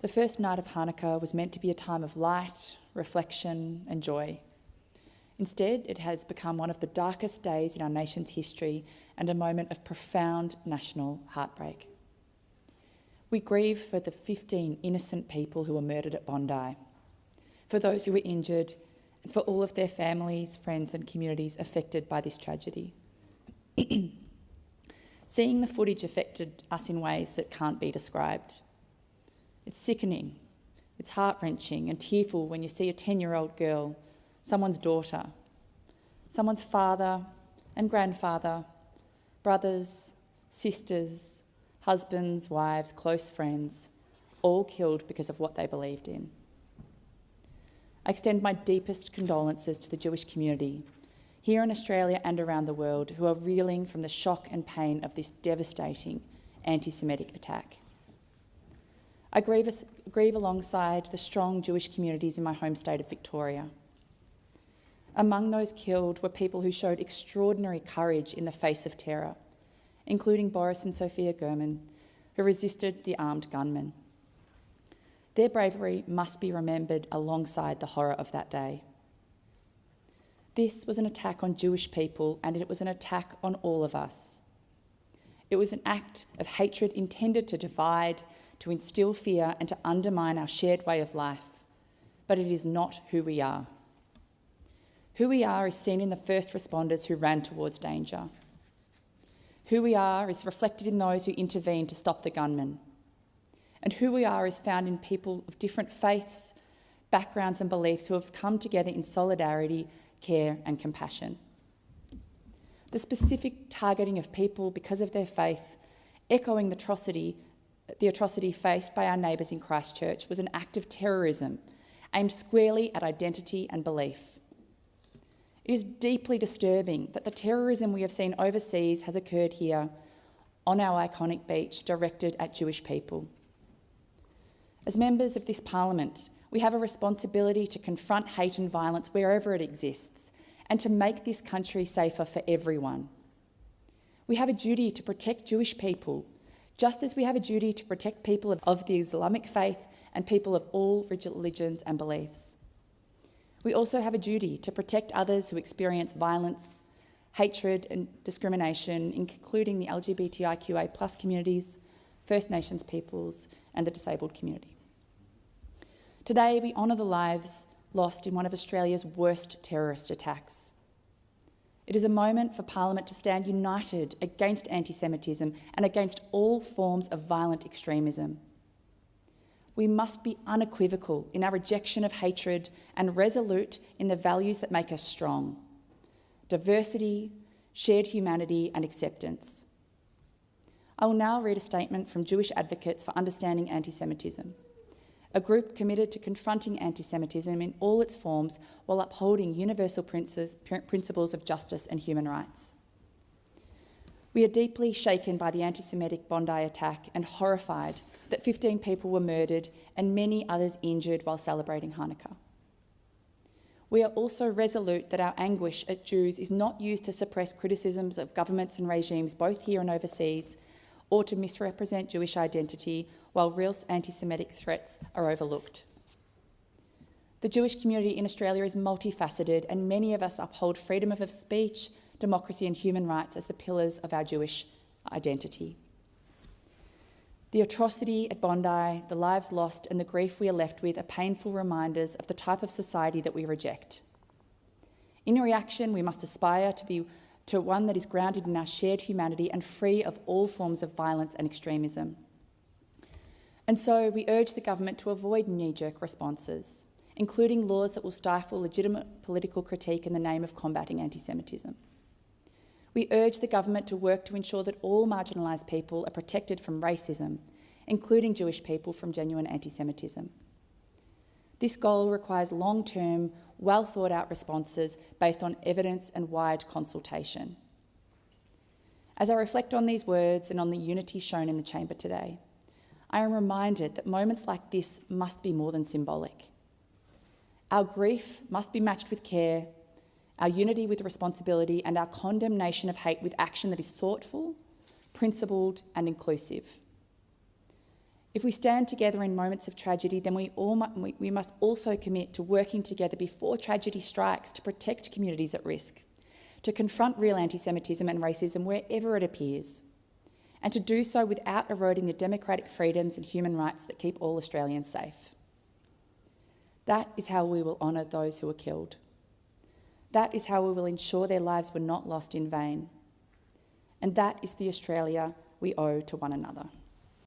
The first night of Hanukkah was meant to be a time of light, reflection and joy. Instead, it has become one of the darkest days in our nation's history and a moment of profound national heartbreak. We grieve for the 15 innocent people who were murdered at Bondi, for those who were injured, and for all of their families, friends and communities affected by this tragedy. Seeing the footage affected us in ways that can't be described. It's sickening, it's heart-wrenching and tearful when you see a 10-year-old girl, someone's daughter, someone's father and grandfather, brothers, sisters, husbands, wives, close friends, all killed because of what they believed in. I extend my deepest condolences to the Jewish community here in Australia and around the world who are reeling from the shock and pain of this devastating anti-Semitic attack. I grieve alongside the strong Jewish communities in my home state of Victoria. Among those killed were people who showed extraordinary courage in the face of terror, including Boris and Sophia Gurman, who resisted the armed gunmen. Their bravery must be remembered alongside the horror of that day. This was an attack on Jewish people, and it was an attack on all of us. It was an act of hatred intended to divide, to instill fear and to undermine our shared way of life, but it is not who we are. Who we are is seen in the first responders who ran towards danger. Who we are is reflected in those who intervened to stop the gunmen. And who we are is found in people of different faiths, backgrounds and beliefs who have come together in solidarity, care and compassion. The specific targeting of people because of their faith, echoing the atrocity faced by our neighbours in Christchurch, was an act of terrorism aimed squarely at identity and belief. It is deeply disturbing that the terrorism we have seen overseas has occurred here on our iconic beach directed at Jewish people. As members of this Parliament, we have a responsibility to confront hate and violence wherever it exists and to make this country safer for everyone. We have a duty to protect Jewish people, just as we have a duty to protect people of the Islamic faith and people of all religions and beliefs. We also have a duty to protect others who experience violence, hatred and discrimination, including the LGBTIQA+ communities, First Nations peoples and the disabled community. Today, we honour the lives lost in one of Australia's worst terrorist attacks. It is a moment for Parliament to stand united against anti-Semitism and against all forms of violent extremism. We must be unequivocal in our rejection of hatred and resolute in the values that make us strong: diversity, shared humanity and acceptance. I will now read a statement from Jewish Advocates for Understanding Anti-Semitism, a group committed to confronting anti-Semitism in all its forms while upholding universal principles of justice and human rights. We are deeply shaken by the anti-Semitic Bondi attack and horrified that 15 people were murdered and many others injured while celebrating Hanukkah. We are also resolute that our anguish at Jews is not used to suppress criticisms of governments and regimes both here and overseas, or to misrepresent Jewish identity while real anti-Semitic threats are overlooked. The Jewish community in Australia is multifaceted, and many of us uphold freedom of speech, democracy and human rights as the pillars of our Jewish identity. The atrocity at Bondi, the lives lost and the grief we are left with are painful reminders of the type of society that we reject. In reaction, we must aspire to one that is grounded in our shared humanity and free of all forms of violence and extremism. And so we urge the government to avoid knee-jerk responses, including laws that will stifle legitimate political critique in the name of combating anti-Semitism. We urge the government to work to ensure that all marginalised people are protected from racism, including Jewish people from genuine anti-Semitism. This goal requires long-term, well-thought-out responses based on evidence and wide consultation. As I reflect on these words and on the unity shown in the chamber today, I am reminded that moments like this must be more than symbolic. Our grief must be matched with care, our unity with responsibility, and our condemnation of hate with action that is thoughtful, principled and inclusive. If we stand together in moments of tragedy, then we must also commit to working together before tragedy strikes to protect communities at risk, to confront real anti-Semitism and racism wherever it appears, and to do so without eroding the democratic freedoms and human rights that keep all Australians safe. That is how we will honour those who were killed. That is how we will ensure their lives were not lost in vain. And that is the Australia we owe to one another.